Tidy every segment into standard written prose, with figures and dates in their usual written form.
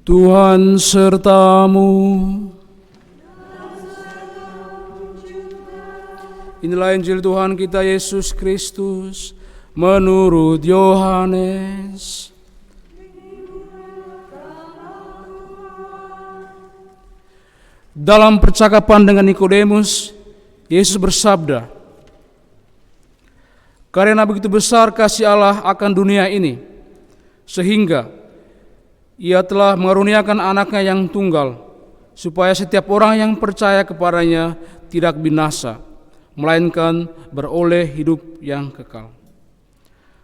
Tuhan sertamu. Inilah Injil Tuhan kita Yesus Kristus menurut Yohanes. Dalam percakapan dengan Nikodemus, Yesus bersabda, "Karena begitu besar kasih Allah akan dunia ini, sehingga Ia telah mengaruniakan anaknya yang tunggal, supaya setiap orang yang percaya kepadanya tidak binasa, melainkan beroleh hidup yang kekal.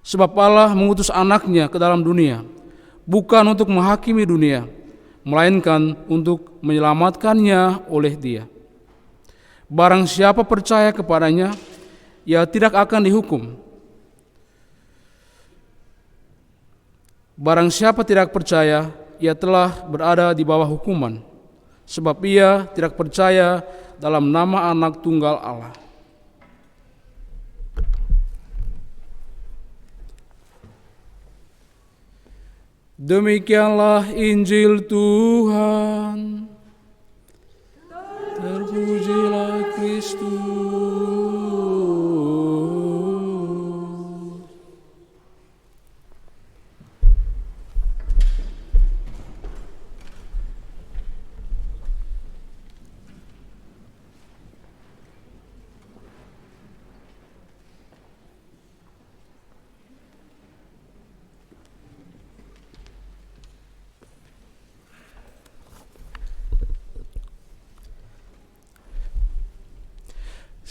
Sebab Allah mengutus anaknya ke dalam dunia, bukan untuk menghakimi dunia, melainkan untuk menyelamatkannya oleh Dia. Barang siapa percaya kepadanya, ia tidak akan dihukum. Barang siapa tidak percaya, ia telah berada di bawah hukuman, sebab ia tidak percaya dalam nama Anak Tunggal Allah." Demikianlah Injil Tuhan. Terpujilah Kristus.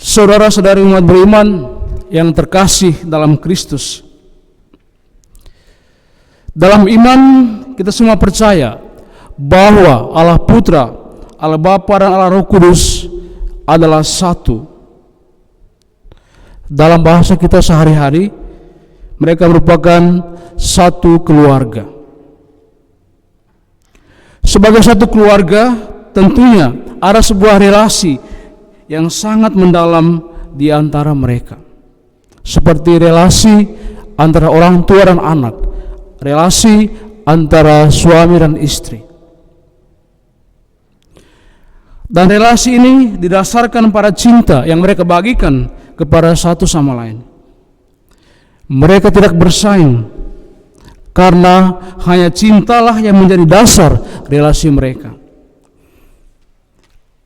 Saudara-saudari umat beriman yang terkasih dalam Kristus, dalam iman kita semua percaya bahwa Allah Putra, Allah Bapa dan Allah Roh Kudus adalah satu. Dalam bahasa kita sehari-hari, mereka merupakan satu keluarga. Sebagai satu keluarga, tentunya ada sebuah relasi yang sangat mendalam di antara mereka, seperti relasi antara orang tua dan anak, relasi antara suami dan istri. Dan relasi ini didasarkan pada cinta yang mereka bagikan kepada satu sama lain. Mereka tidak bersaing, karena hanya cintalah yang menjadi dasar relasi mereka.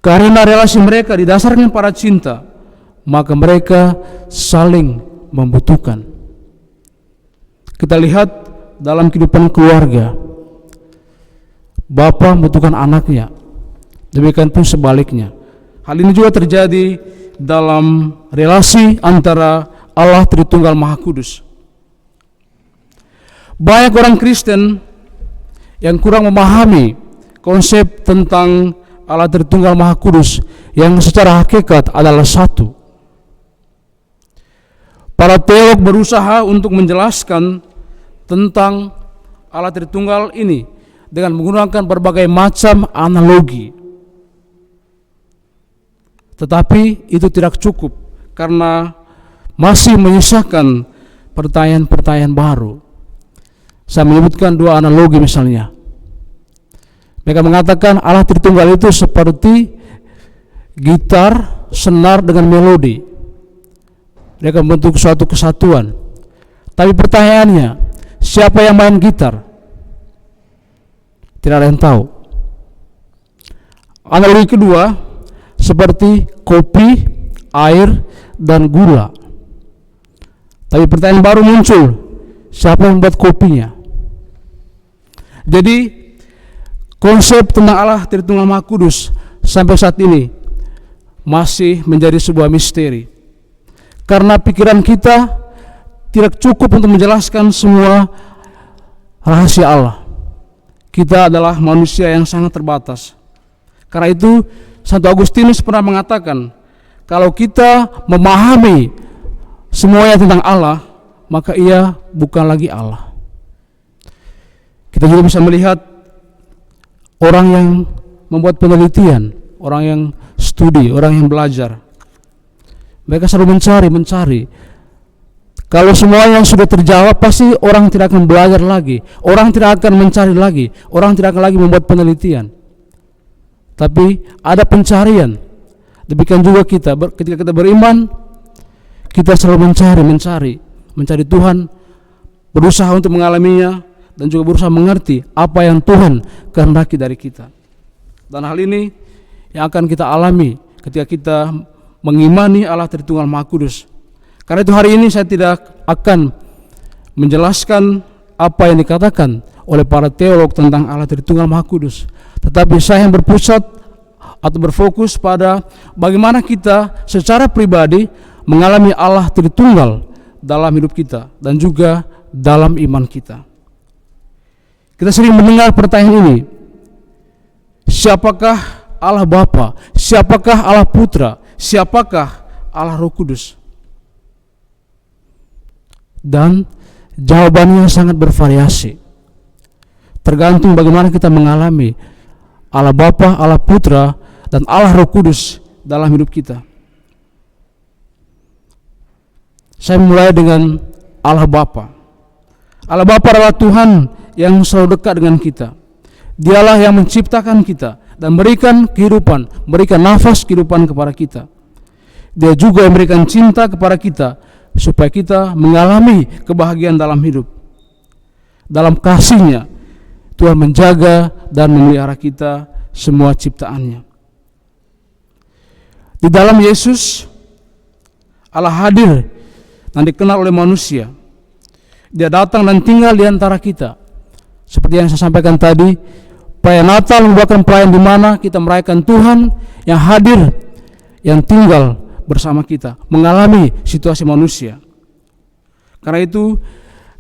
Karena relasi mereka didasarkan pada cinta, maka mereka saling membutuhkan. Kita lihat dalam kehidupan keluarga, bapa membutuhkan anaknya, demikian pun sebaliknya. Hal ini juga terjadi dalam relasi antara Allah Tritunggal Maha Kudus. Banyak orang Kristen yang kurang memahami konsep tentang Allah Tritunggal Maha Kudus yang secara hakikat adalah satu. Para teolog berusaha untuk menjelaskan tentang Allah Tritunggal ini dengan menggunakan berbagai macam analogi. Tetapi itu tidak cukup, karena masih menyisakan pertanyaan-pertanyaan baru. Saya menyebutkan dua analogi misalnya. Mereka mengatakan Allah Tritunggal itu seperti gitar, senar dengan melodi. Mereka membentuk suatu kesatuan. Tapi pertanyaannya, siapa yang main gitar? Tidak ada yang tahu. Analogi kedua, seperti kopi, air, dan gula. Tapi pertanyaan baru muncul, siapa yang membuat kopinya? Jadi konsep tentang Allah Tritunggal Maha Kudus sampai saat ini masih menjadi sebuah misteri, karena pikiran kita tidak cukup untuk menjelaskan semua rahasia Allah. Kita adalah manusia yang sangat terbatas. Karena itu Santo Agustinus pernah mengatakan, kalau kita memahami semuanya tentang Allah, maka ia bukan lagi Allah. Kita juga bisa melihat orang yang membuat penelitian, orang yang studi, orang yang belajar. Mereka selalu mencari Kalau semuanya sudah terjawab, pasti orang tidak akan belajar lagi, orang tidak akan mencari lagi, orang tidak akan lagi membuat penelitian. Tapi ada pencarian. Demikian juga kita, ketika kita beriman, kita selalu mencari Tuhan, berusaha untuk mengalaminya, dan juga berusaha mengerti apa yang Tuhan kehendaki dari kita. Dan hal ini yang akan kita alami ketika kita mengimani Allah Tritunggal Maha Kudus. Karena itu hari ini saya tidak akan menjelaskan apa yang dikatakan oleh para teolog tentang Allah Tritunggal Maha Kudus, tetapi saya yang berpusat atau berfokus pada bagaimana kita secara pribadi mengalami Allah Tritunggal dalam hidup kita dan juga dalam iman kita. Kita sering mendengar pertanyaan ini, siapakah Allah Bapa, siapakah Allah Putra, siapakah Allah Roh Kudus? Dan jawabannya sangat bervariasi, tergantung bagaimana kita mengalami Allah Bapa, Allah Putra, dan Allah Roh Kudus dalam hidup kita. Saya mulai dengan Allah Bapa. Allah Bapa adalah Tuhan yang selalu dekat dengan kita. Dialah yang menciptakan kita dan memberikan kehidupan, memberikan nafas kehidupan kepada kita. Dia juga memberikan cinta kepada kita supaya kita mengalami kebahagiaan dalam hidup. Dalam kasih-Nya, Tuhan menjaga dan memelihara kita semua ciptaannya. Di dalam Yesus, Allah hadir dan dikenal oleh manusia. Dia datang dan tinggal di antara kita. Seperti yang saya sampaikan tadi, perayaan Natal merupakan perayaan di mana kita merayakan Tuhan yang hadir, yang tinggal bersama kita, mengalami situasi manusia. Karena itu,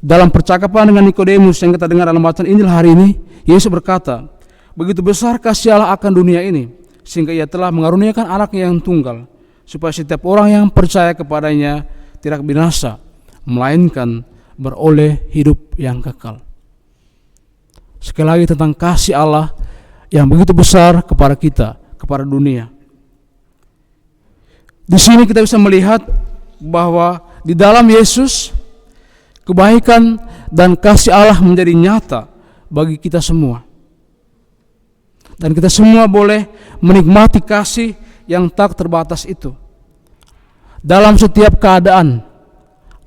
dalam percakapan dengan Nikodemus yang kita dengar dalam bacaan Injil hari ini, Yesus berkata, begitu besar kasih Allah akan dunia ini, sehingga Ia telah mengaruniakan Anaknya yang tunggal, supaya setiap orang yang percaya kepadanya tidak binasa, melainkan beroleh hidup yang kekal. Sekali lagi tentang kasih Allah yang begitu besar kepada kita, kepada dunia. Di sini kita bisa melihat bahwa di dalam Yesus kebaikan dan kasih Allah menjadi nyata bagi kita semua. Dan kita semua boleh menikmati kasih yang tak terbatas itu. Dalam setiap keadaan,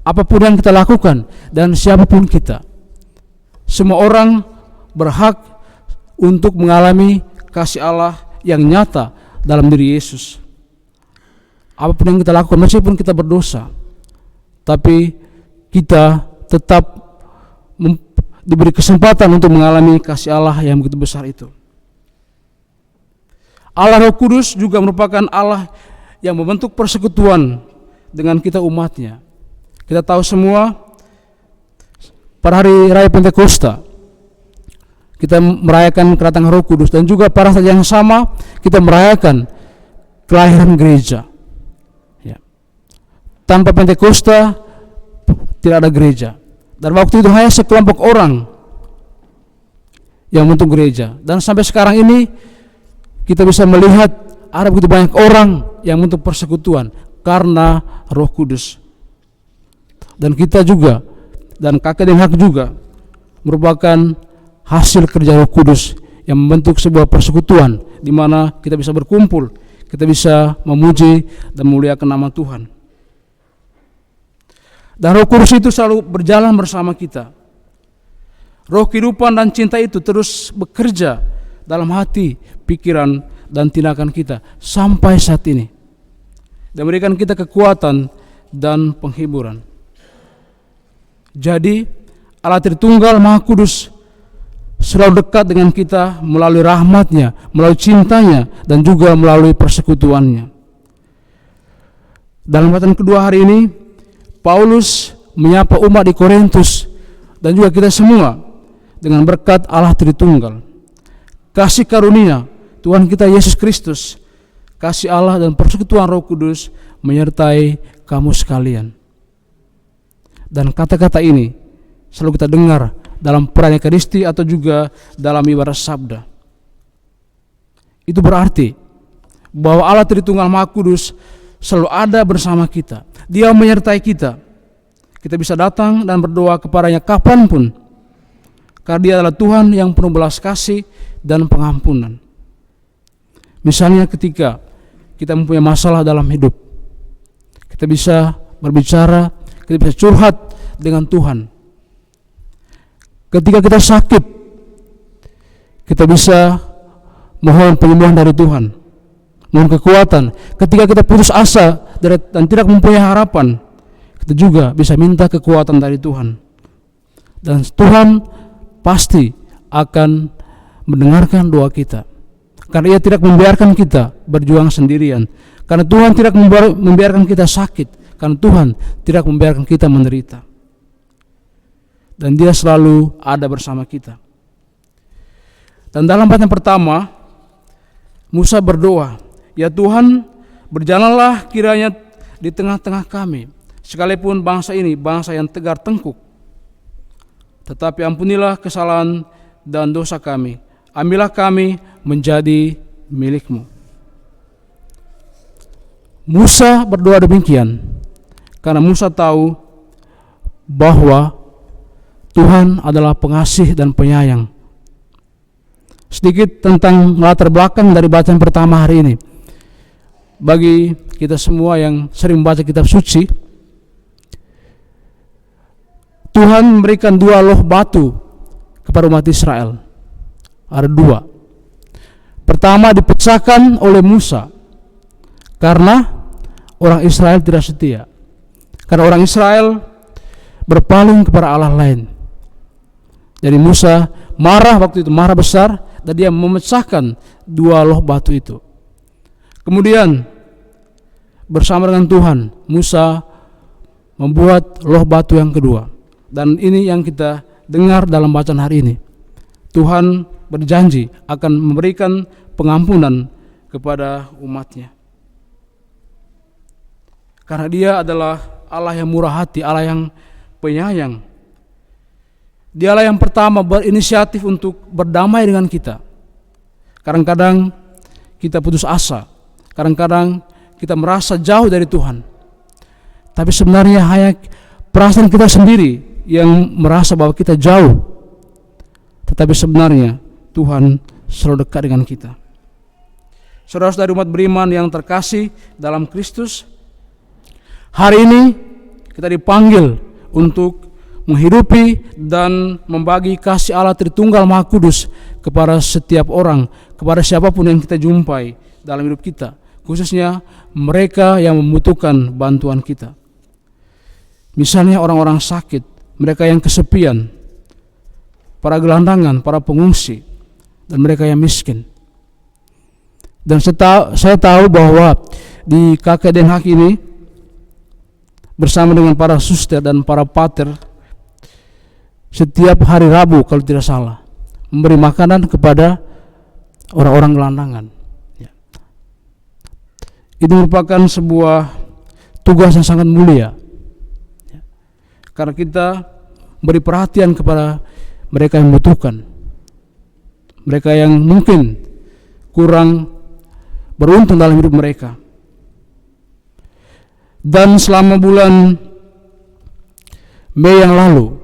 apapun yang kita lakukan dan siapapun kita, semua orang berhak untuk mengalami kasih Allah yang nyata dalam diri Yesus. Apapun yang kita lakukan, meskipun kita berdosa, tapi kita tetap diberi kesempatan untuk mengalami kasih Allah yang begitu besar itu. Allah Roh Kudus juga merupakan Allah yang membentuk persekutuan dengan kita umatnya. Kita tahu semua, pada hari Raya Pentakosta kita merayakan kedatangan Roh Kudus, dan juga pada saat yang sama kita merayakan kelahiran gereja. Tanpa Pentakosta tidak ada gereja. Dan waktu itu hanya sekelompok orang yang membentuk gereja. Dan sampai sekarang ini kita bisa melihat ada begitu banyak orang yang membentuk persekutuan karena Roh Kudus. Dan kita juga, dan kakek dan hak juga merupakan hasil kerja Roh Kudus yang membentuk sebuah persekutuan di mana kita bisa berkumpul, kita bisa memuji dan memuliakan nama Tuhan. Dan Roh Kudus itu selalu berjalan bersama kita. Roh kehidupan dan cinta itu terus bekerja dalam hati, pikiran, dan tindakan kita sampai saat ini, dan memberikan kita kekuatan dan penghiburan. Jadi Allah Tritunggal Maha Kudus selalu dekat dengan kita melalui rahmat-Nya, melalui cintanya, dan juga melalui persekutuannya. Dalam bacaan kedua hari ini, Paulus menyapa umat di Korintus dan juga kita semua dengan berkat Allah Tritunggal. Kasih karunia Tuhan kita Yesus Kristus, kasih Allah dan persekutuan Roh Kudus menyertai kamu sekalian. Dan kata-kata ini selalu kita dengar dalam perayaan Ekaristi atau juga dalam ibadah sabda. Itu berarti bahwa Allah Tritunggal Maha Kudus selalu ada bersama kita. Dia menyertai kita Kita bisa datang dan berdoa kepadanya kapanpun, karena Dia adalah Tuhan yang penuh belas kasih dan pengampunan. Misalnya ketika kita mempunyai masalah dalam hidup, kita bisa berbicara, kita bisa curhat dengan Tuhan. Ketika kita sakit, kita bisa mohon penyembuhan dari Tuhan, mohon kekuatan. Ketika kita putus asa dan tidak mempunyai harapan, kita juga bisa minta kekuatan dari Tuhan. Dan Tuhan pasti akan mendengarkan doa kita, karena Ia tidak membiarkan kita berjuang sendirian. Karena Tuhan tidak membiarkan kita sakit, karena Tuhan tidak membiarkan kita menderita. Dan Dia selalu ada bersama kita. Dan dalam bacaan pertama, Musa berdoa, "Ya Tuhan, berjalanlah kiranya di tengah-tengah kami, sekalipun bangsa ini bangsa yang tegar tengkuk. Tetapi ampunilah kesalahan dan dosa kami, ambillah kami menjadi milik-Mu." Musa berdoa demikian karena Musa tahu bahwa Tuhan adalah pengasih dan penyayang. Sedikit tentang latar belakang dari bacaan pertama hari ini. Bagi kita semua yang sering membaca kitab suci, Tuhan memberikan 2 loh batu kepada umat Israel. Ada 2. Pertama dipecahkan oleh Musa karena orang Israel tidak setia. Karena orang Israel berpaling kepada Allah lain. Jadi Musa marah waktu itu, marah besar, dan dia memecahkan 2 loh batu itu. Kemudian bersama dengan Tuhan, Musa membuat loh batu yang kedua. Dan ini yang kita dengar dalam bacaan hari ini. Tuhan berjanji akan memberikan pengampunan kepada umatnya. Karena Dia adalah Allah yang murah hati, Allah yang penyayang. Dialah yang pertama berinisiatif untuk berdamai dengan kita. Kadang-kadang kita putus asa, kadang-kadang kita merasa jauh dari Tuhan. Tapi sebenarnya hanya perasaan kita sendiri yang merasa bahwa kita jauh. Tetapi sebenarnya Tuhan selalu dekat dengan kita. Saudara-saudari umat beriman yang terkasih dalam Kristus, hari ini kita dipanggil untuk menghidupi dan membagi kasih Allah Tritunggal Maha Kudus kepada setiap orang, kepada siapapun yang kita jumpai dalam hidup kita, khususnya mereka yang membutuhkan bantuan kita. Misalnya orang-orang sakit, mereka yang kesepian, para gelandangan, para pengungsi, dan mereka yang miskin. Dan saya tahu bahwa di KK Den Haag ini, bersama dengan para suster dan para pater, setiap hari Rabu kalau tidak salah, memberi makanan kepada orang-orang gelandangan. Itu merupakan sebuah tugas yang sangat mulia, karena kita beri perhatian kepada mereka yang membutuhkan, mereka yang mungkin kurang beruntung dalam hidup mereka. Dan selama bulan Mei yang lalu,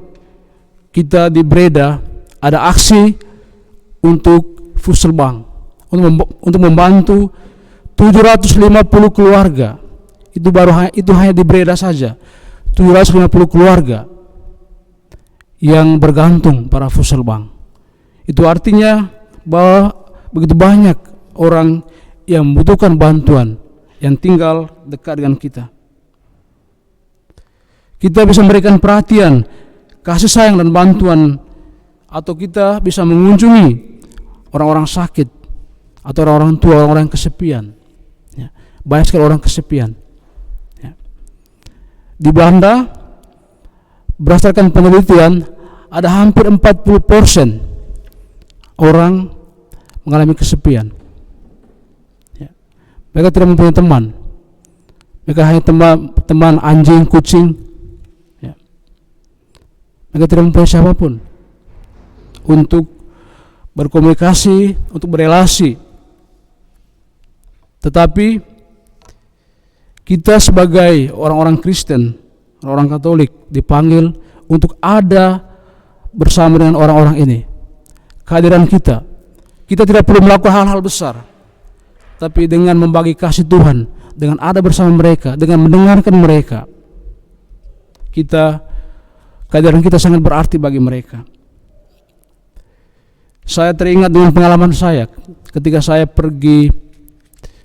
kita di Breda ada aksi untuk Fusselbank, untuk membantu 750 keluarga. Itu hanya di Breda saja, 750 keluarga yang bergantung pada Fusselbank. Itu artinya bahwa begitu banyak orang yang membutuhkan bantuan yang tinggal dekat dengan kita. Kita bisa memberikan perhatian, kasih sayang dan bantuan, atau kita bisa mengunjungi orang-orang sakit atau orang-orang tua, orang-orang yang kesepian. Banyak sekali orang kesepian. Di Belanda, berdasarkan penelitian, ada hampir 40% orang mengalami kesepian. Mereka tidak mempunyai teman. Mereka hanya teman anjing, kucing. Mereka tidak mempunyai siapapun untuk berkomunikasi, untuk berelasi. Tetapi kita sebagai orang-orang Kristen, orang Katolik dipanggil untuk ada bersama dengan orang-orang ini. Kehadiran kita tidak perlu melakukan hal-hal besar, tapi dengan membagi kasih Tuhan, dengan ada bersama mereka, dengan mendengarkan mereka, kehadiran kita sangat berarti bagi mereka. Saya teringat dengan pengalaman saya ketika saya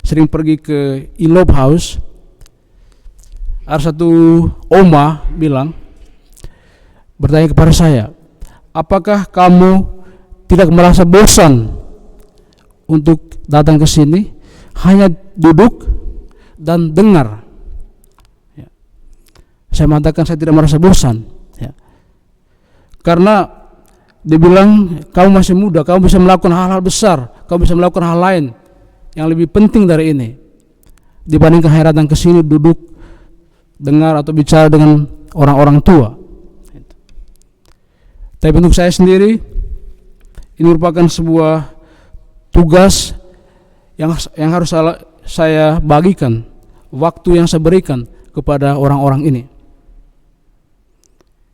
sering pergi ke Ilop House. Ada satu oma bertanya kepada saya, apakah kamu tidak merasa bosan untuk datang ke sini, hanya duduk dan dengar? Ya. Saya mengatakan saya tidak merasa bosan, ya. Karena dia bilang, kamu masih muda, kamu bisa melakukan hal-hal besar, kamu bisa melakukan hal lain yang lebih penting dari ini dibandingkan hanya datang ke sini duduk, dengar atau bicara dengan orang-orang tua. Tapi untuk saya sendiri, ini merupakan sebuah tugas yang harus saya bagikan, waktu yang saya berikan kepada orang-orang ini.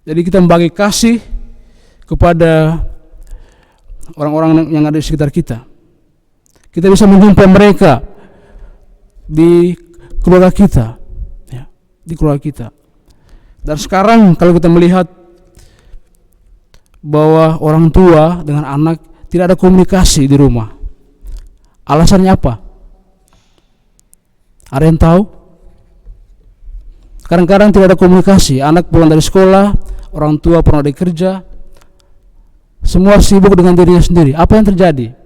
Jadi kita membagi kasih kepada orang-orang yang ada di sekitar kita. Kita bisa menjumpai mereka di keluarga kita, ya, di keluarga kita. Dan sekarang kalau kita melihat bahwa orang tua dengan anak tidak ada komunikasi di rumah, alasannya apa? Ada yang tahu? Kadang-kadang tidak ada komunikasi. Anak pulang dari sekolah, orang tua pulang dari kerja, semua sibuk dengan dirinya sendiri. Apa yang terjadi?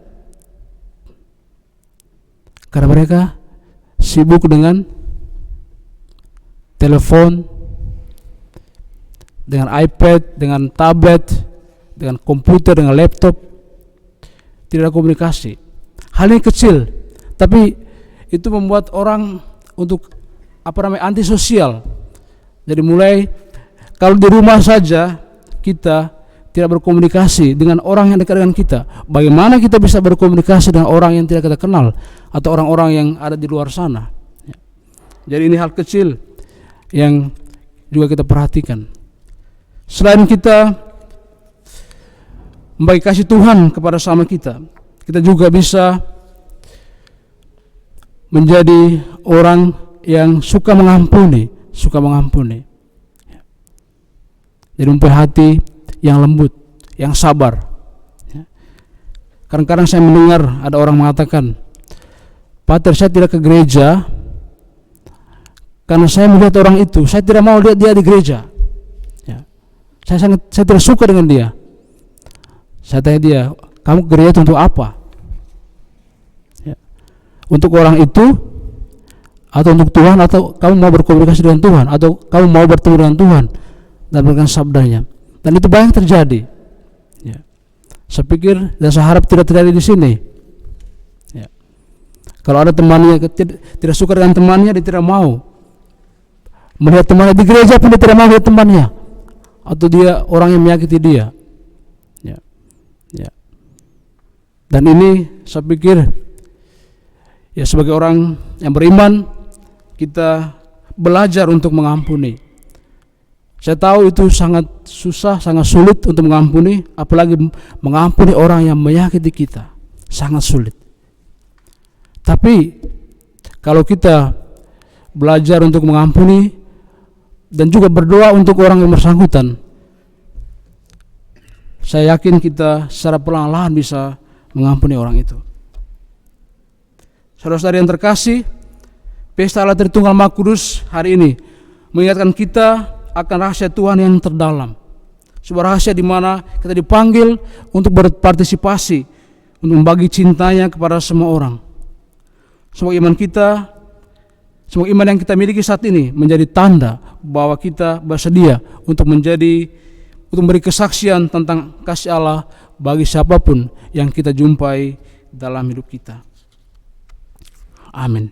Karena mereka sibuk dengan telepon, dengan iPad, dengan tablet, dengan komputer, dengan laptop. Tidak ada komunikasi. Hal ini kecil, tapi itu membuat orang untuk antisosial. Jadi mulai kalau di rumah saja kita tidak berkomunikasi dengan orang yang dekat dengan kita, bagaimana kita bisa berkomunikasi dengan orang yang tidak kita kenal atau orang-orang yang ada di luar sana? Jadi ini hal kecil yang juga kita perhatikan. Selain kita membagi kasih Tuhan kepada sama kita juga bisa menjadi orang yang suka mengampuni. Jadi mempunyai hati yang lembut, yang sabar. Kadang-kadang saya mendengar ada orang mengatakan, Pater, saya tidak ke gereja karena saya melihat orang itu, saya tidak mau lihat dia di gereja. Saya tidak suka dengan dia. Saya tanya dia, kamu ke gereja untuk apa? Untuk orang itu, atau untuk Tuhan, atau kamu mau berkomunikasi dengan Tuhan, atau kamu mau bertemu dengan Tuhan dan memberikan sabdanya? Dan itu banyak terjadi. Saya pikir dan saya harap tidak terjadi di sini. Kalau ada temannya tidak suka dengan temannya, dia tidak mau melihat temannya di gereja pun, dia tidak mau melihat temannya, atau dia orang yang menyakiti dia. Dan ini saya pikir sebagai orang yang beriman, kita belajar untuk mengampuni. Saya tahu itu sangat susah, sangat sulit untuk mengampuni, apalagi mengampuni orang yang menyakiti kita, sangat sulit. Tapi kalau kita belajar untuk mengampuni dan juga berdoa untuk orang yang bersangkutan, saya yakin kita secara perlahan-lahan bisa mengampuni orang itu. Saudara-saudara yang terkasih, Pesta Allah Tritunggal Maha Kudus hari ini mengingatkan kita akan rahasia Tuhan yang terdalam. Sebuah rahasia di mana kita dipanggil untuk berpartisipasi, untuk membagi cintanya kepada semua orang. Semoga iman yang kita miliki saat ini menjadi tanda bahwa kita bersedia untuk memberi kesaksian tentang kasih Allah bagi siapapun yang kita jumpai dalam hidup kita. Amin.